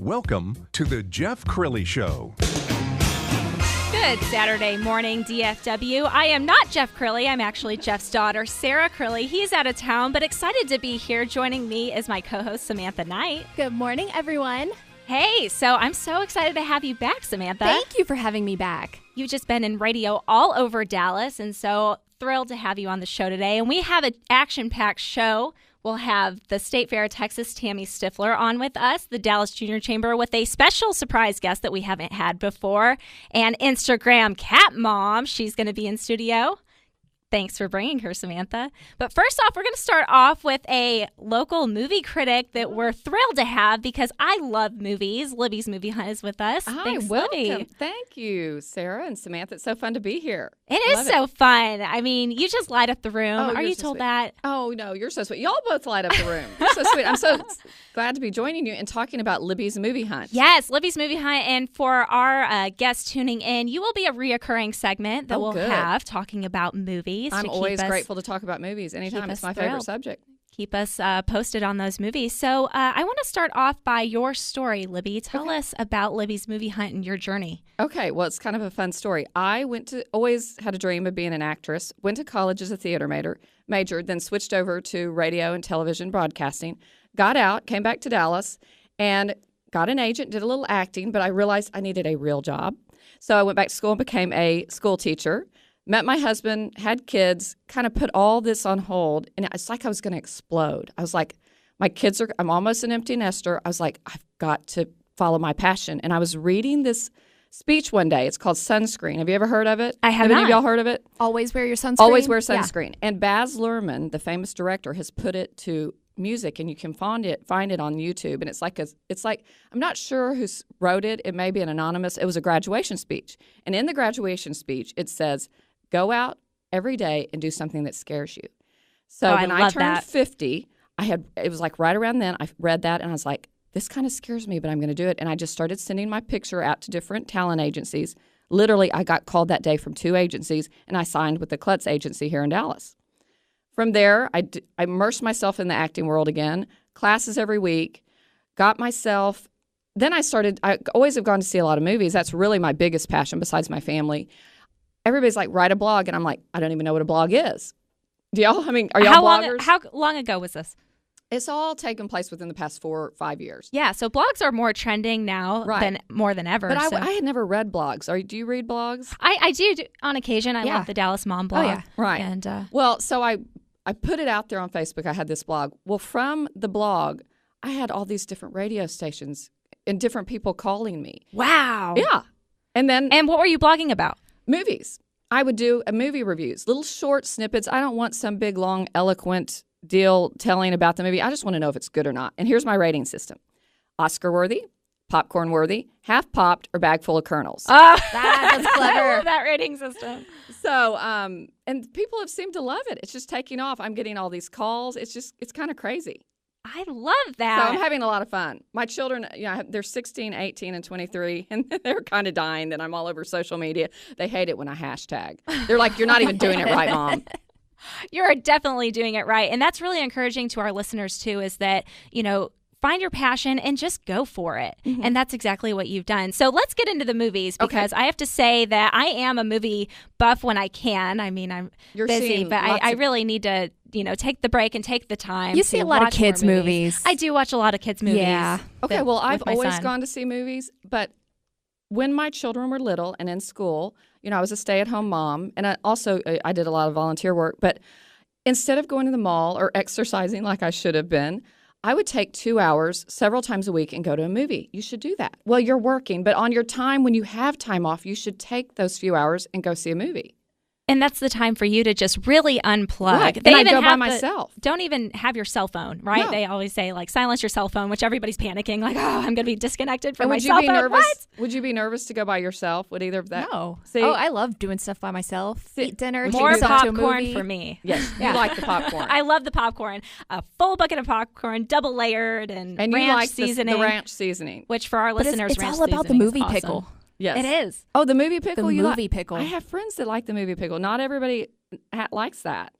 Welcome to the Jeff Crilley Show. Good Saturday morning, DFW. I am not Jeff Crilley. I'm actually Jeff's daughter, Sarah Crilley. He's out of town, but excited to be here. Joining me is my co-host, Samantha Knight. Good morning, everyone. Hey, so I'm so excited to have you back, Samantha. Thank you for having me back. You've just been in radio all over Dallas, and so thrilled to have you on the show today. And we have an action-packed show. We'll have the State Fair of Texas, Tammy Stifler, on with us, the Dallas Junior Chamber, with a special surprise guest that we haven't had before, and Instagram Cat Mom. She's going to be in studio. Thanks for bringing her, Samantha. But first off, we're going to start off with a local movie critic that we're thrilled to have because I love movies. Libby's Movie Hunt is with us. Hi, Thanks, welcome. Libby. Thank you, Sarah and Samantha. It's so fun to be here. It is so fun. I mean, you just light up the room. Oh, Are you so told sweet. that? Oh, no, you're so sweet. Y'all both light up the room. You're so sweet. I'm so glad to be joining you and talking about Libby's Movie Hunt. Yes, Libby's Movie Hunt. And for our guests tuning in, you will be a reoccurring segment that we'll good. have talking about movies. I'm to always keep us, grateful to talk about movies anytime. It's my favorite subject. Keep us posted on those movies. So I want to start off by your story, Libby. Tell us about Libby's Movie Hunt and your journey. Okay, well, it's kind of a fun story. I always had a dream of being an actress, went to college as a theater major, then switched over to radio and television broadcasting, got out, came back to Dallas, and got an agent, did a little acting, but I realized I needed a real job. So I went back to school and became a school teacher. Met my husband, had kids, kind of put all this on hold, and it's like I was going to explode. I was like, I'm almost an empty nester. I was like, I've got to follow my passion. And I was reading this speech one day. It's called Sunscreen. Have you ever heard of it? I have any not. of y'all heard of it? Always wear your sunscreen. Always wear Yeah. sunscreen. And Baz Luhrmann, the famous director, has put it to music, and you can find it on YouTube. And it's like I'm not sure who wrote it. It may be an anonymous. It was a graduation speech. And in the graduation speech, it says, go out every day and do something that scares you. So when I turned 50, it was like right around then, I read that and I was like, this kind of scares me, but I'm going to do it. And I just started sending my picture out to different talent agencies. Literally, I got called that day from 2 agencies, and I signed with the Klutz agency here in Dallas. From there, I immersed myself in the acting world again, classes every week, then I always have gone to see a lot of movies. That's really my biggest passion besides my family. Everybody's like, write a blog. And I'm like, I don't even know what a blog is. Are y'all bloggers? How long ago was this? It's all taken place within the past 4 or 5 years. Yeah, so blogs are more trending now than more than ever. But I had never read blogs. Do you read blogs? I do on occasion. I love the Dallas Mom blog. Oh, yeah. Right. And So I put it out there on Facebook. I had this blog. Well, from the blog, I had all these different radio stations and different people calling me. wow. Yeah. And what were you blogging about? movies. I would do movie reviews, little short snippets. I don't want some big, long, eloquent deal telling about the movie. I just want to know if it's good or not. And here's my rating system. Oscar-worthy, popcorn-worthy, half-popped, or bag full of kernels. Oh, That's I clever. love that rating system. So, and people have seemed to love it. It's just taking off. I'm getting all these calls. It's kind of crazy. I love that. So I'm having a lot of fun. My children, they're 16, 18, and 23, and they're kind of dying that I'm all over social media. They hate it when I hashtag. They're like, you're not even doing it right, Mom. You're definitely doing it right. And that's really encouraging to our listeners, too, is that, find your passion and just go for it. Mm-hmm. And that's exactly what you've done. So let's get into the movies because I have to say that I am a movie buff when I can. I mean, I'm busy, but I really need to, take the break and take the time. You see a lot of kids' movies. I do watch a lot of kids' movies. Yeah. Okay, well, I've always son. gone to see movies, but when my children were little and in school, I was a stay-at-home mom, and I did a lot of volunteer work, but instead of going to the mall or exercising like I should have been, I would take 2 hours several times a week and go to a movie. You should do that. Well, you're working, but on your time, when you have time off, you should take those few hours and go see a movie. And that's the time for you to just really unplug. Right. They And I even go by have myself. Don't even have your cell phone, right? No. They always say, silence your cell phone, which everybody's panicking, I'm going to be disconnected from And my would cell you be phone. nervous? What? Would you be nervous to go by yourself? Would either of that? No. See? Oh, I love doing stuff by myself. Eat dinner, More take myself to a popcorn movie. for me. Yes, Yeah. you like the popcorn. I love the popcorn. A full bucket of popcorn, double layered, and you ranch like seasoning. the ranch seasoning. Which for our But listeners, it's ranch all about the seasoning is movie awesome. pickle. Yes. It is. Oh, the movie pickle? The You movie like? pickle. I have friends that like the movie pickle. Not everybody likes that.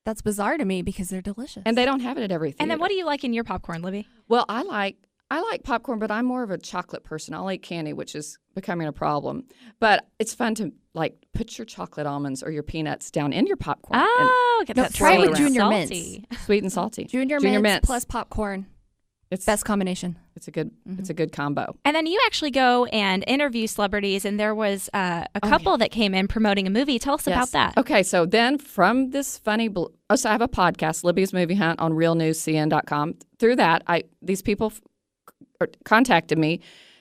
That's bizarre to me because they're delicious. And they don't have it at every theater. And then what do you like in your popcorn, Libby? Well, I I like popcorn, but I'm more of a chocolate person. I'll eat candy, which is becoming a problem. But it's fun to like put your chocolate almonds or your peanuts down in your popcorn. Oh, get that try it with sweet Junior salty. Mints. Sweet and salty. Junior mints plus popcorn. It's Best combination. It's a good combo. And then you actually go and interview celebrities, and there was a couple that came in promoting a movie. Tell us about that. Okay, so then from this funny, so I have a podcast, Libby's Movie Hunt, on realnewscn.com. Through that, these people contacted me.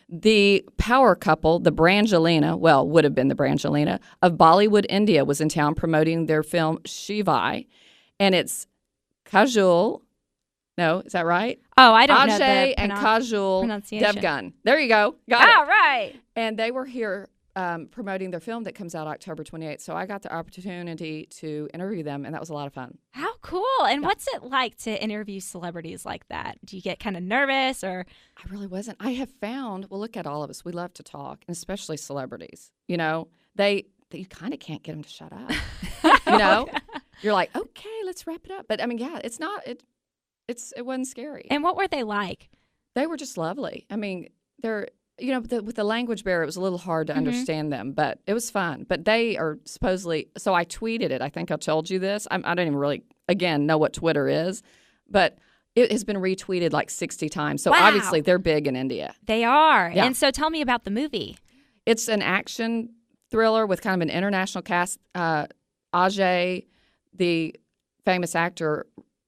The power couple, the Brangelina, would have been the Brangelina, of Bollywood, India, was in town promoting their film Shivai, and it's Kajol. No, is that right? Oh, I don't know the Ajay and Kajol pronunciation. Devgan. There you go. Got it. All right. And they were here promoting their film that comes out October 28th. So I got the opportunity to interview them, and that was a lot of fun. How cool. And what's it like to interview celebrities like that? Do you get kind of nervous or? I really wasn't. I have found, look at all of us. We love to talk, and especially celebrities. You know, you kind of can't get them to shut up. You know? You're like, okay, let's wrap it up. But, I mean, yeah, it wasn't scary. And what were they like? They were just lovely. I mean, they're, with the language barrier, it was a little hard to understand them, but it was fun. But they are supposedly, so I tweeted it. I think I told you this. I don't even really, again, know what Twitter is, but it has been retweeted like 60 times. So obviously they're big in India. They are. Yeah. And so tell me about the movie. It's an action thriller with kind of an international cast. Ajay, the famous actor,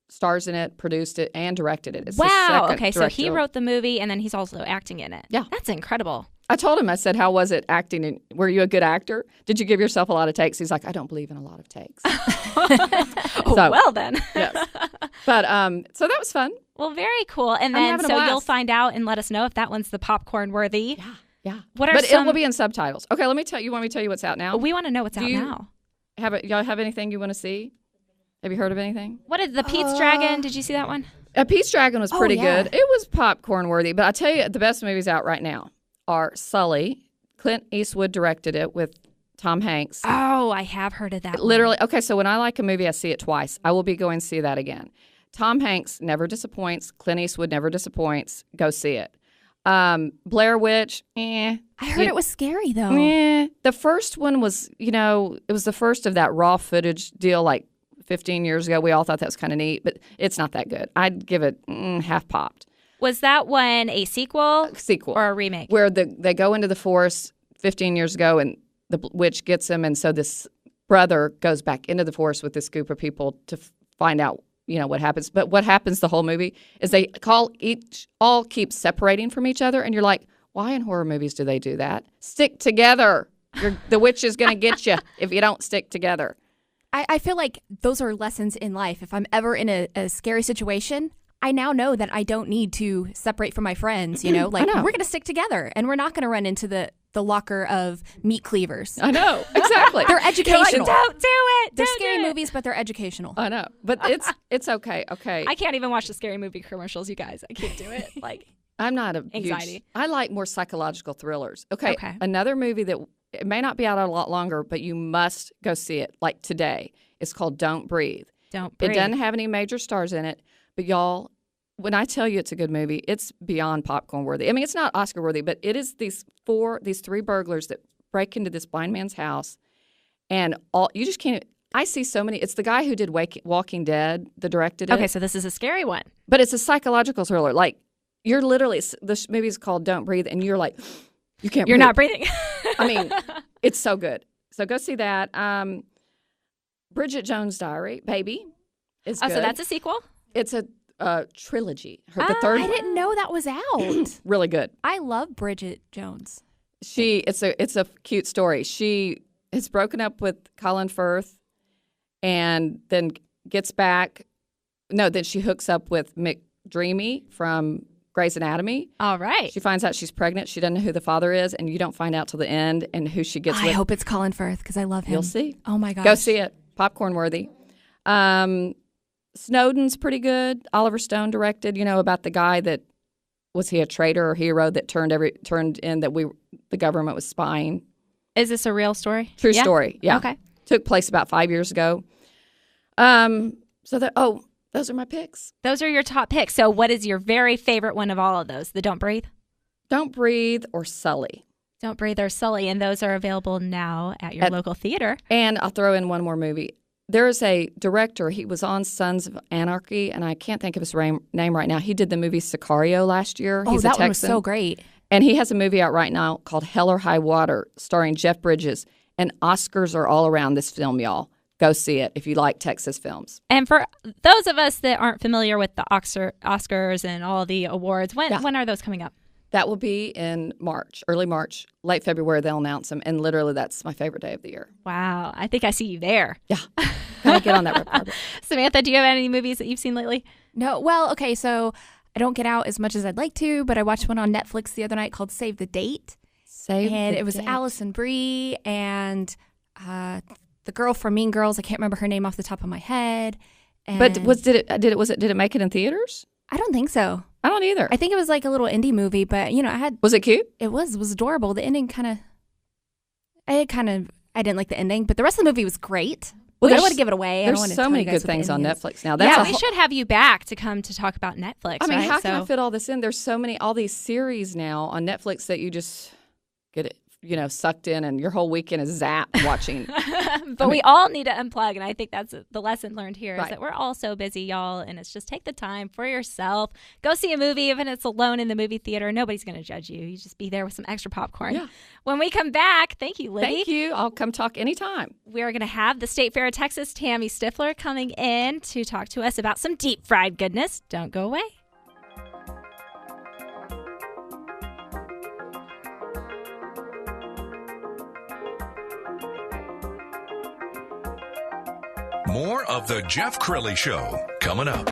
stars in it, produced it, and directed it. It's wow. Okay, so he wrote the movie, and then he's also acting in it. Yeah. That's incredible. I told him, I said, how was it acting? Were you a good actor? Did you give yourself a lot of takes? He's like, I don't believe in a lot of takes. Well, then. Yes. But, so that was fun. Well, very cool. And then, so you'll find out and let us know if that one's the popcorn worthy. Yeah. But it will be in subtitles. Okay, let me tell you. You want me to tell you what's out now? We want to know what's out now. Y'all have anything you want to see? Have you heard of anything? What is the Pete's Dragon? Did you see that one? Pete's Dragon was pretty good. It was popcorn worthy. But I tell you, the best movies out right now are Sully. Clint Eastwood directed it with Tom Hanks. Oh, I have heard of that. Literally. Okay, so when I like a movie, I see it twice. I will be going to see that again. Tom Hanks never disappoints. Clint Eastwood never disappoints. Go see it. Blair Witch, I heard it was scary, though. The first one was, it was the first of that raw footage deal, like 15 years ago. We all thought that was kind of neat, but it's not that good. I'd give it half popped. Was that one a sequel? Sequel. Or a remake? Where they go into the forest 15 years ago and the witch gets them, and so this brother goes back into the forest with this group of people to find out, what happens. But what happens the whole movie is they all keep separating from each other, and you're like, why in horror movies do they do that? Stick together. The witch is going to get you if you don't stick together. I feel like those are lessons in life. If I'm ever in a scary situation, I now know that I don't need to separate from my friends, Like, we're going to stick together, and we're not going to run into the locker of meat cleavers. I know, exactly. They're educational. Like, don't do it. They're scary movies, but they're educational. I know, but it's okay. Okay. I can't even watch the scary movie commercials, you guys. I can't do it. Like, I'm not a anxiety. I like more psychological thrillers. Okay. Another movie that it may not be out a lot longer, but you must go see it. Like today, it's called Don't Breathe. Don't Breathe. It doesn't have any major stars in it, but y'all, when I tell you it's a good movie, it's beyond popcorn worthy. I mean, it's not Oscar worthy, but it is these three burglars that break into this blind man's house, and you just can't. I see so many. It's the guy who did Walking Dead that directed it. Okay, so this is a scary one, but it's a psychological thriller. Like you're literally, this movie is called Don't Breathe, and you're like, you can't. You're not breathing. I mean, it's so good. So go see that. Bridget Jones' Diary, Baby, is good. So that's a sequel. It's a trilogy. The third. I didn't know that was out. Really good. I love Bridget Jones. It's a cute story. She has broken up with Colin Firth, and then gets back. No, then she hooks up with McDreamy from Grey's Anatomy. All right. She finds out she's pregnant. She doesn't know who the father is, and you don't find out till the end and who she gets with. I hope it's Colin Firth because I love him. You'll see. Oh my gosh. Go see it. Popcorn worthy. Snowden's pretty good. Oliver Stone directed, about the guy that was he a traitor or hero that turned in that the government was spying. Is this a real story? True story. Yeah. Okay. Took place about 5 years ago. Those are my picks. Those are your top picks. So what is your very favorite one of all of those? The Don't Breathe? Don't Breathe or Sully. Don't Breathe or Sully. And those are available now at your local theater. And I'll throw in one more movie. There is a director. He was on Sons of Anarchy, and I can't think of his name right now. He did the movie Sicario last year. Oh, He's that a one was Texan. so great. And he has a movie out right now called Hell or High Water, starring Jeff Bridges. And Oscars are all around this film, y'all. Go see it if you like Texas films. And for those of us that aren't familiar with the Oscars and all the awards, when are those coming up? That will be in March, early March, late February. They'll announce them. And literally, that's my favorite day of the year. Wow. I think I see you there. Yeah. Gotta get on that red carpet. Samantha, do you have any movies that you've seen lately? No. Well, okay, so I don't get out as much as I'd like to, but I watched one on Netflix the other night called Save the Date. It was Allison Brie and the girl from Mean Girls. I can't remember her name off the top of my head. But did it make it in theaters? I don't think so. I don't either. I think it was like a little indie movie, but Was it cute? It was adorable. The ending I didn't like the ending, but the rest of the movie was great. Well, I don't want to give it away. There's so many good things on Netflix now. We should have you back to come to talk about Netflix. I mean, right? how can I fit all this in? There's all these series now on Netflix that you just get it, sucked in, and your whole weekend is zapped watching. But we all need to unplug, and I think that's the lesson learned here Right. is that we're all so busy, y'all, and it's just take the time for yourself. Go see a movie, even if it's alone in the movie theater. Nobody's going to judge you. You just be there with some extra popcorn. Yeah. When we come back, thank you, Libby. Thank you. I'll come talk anytime. We're going to have the State Fair of Texas, Tammy Stifler, coming in to talk to us about some deep fried goodness. Don't go away. More of The Jeff Crilley Show coming up.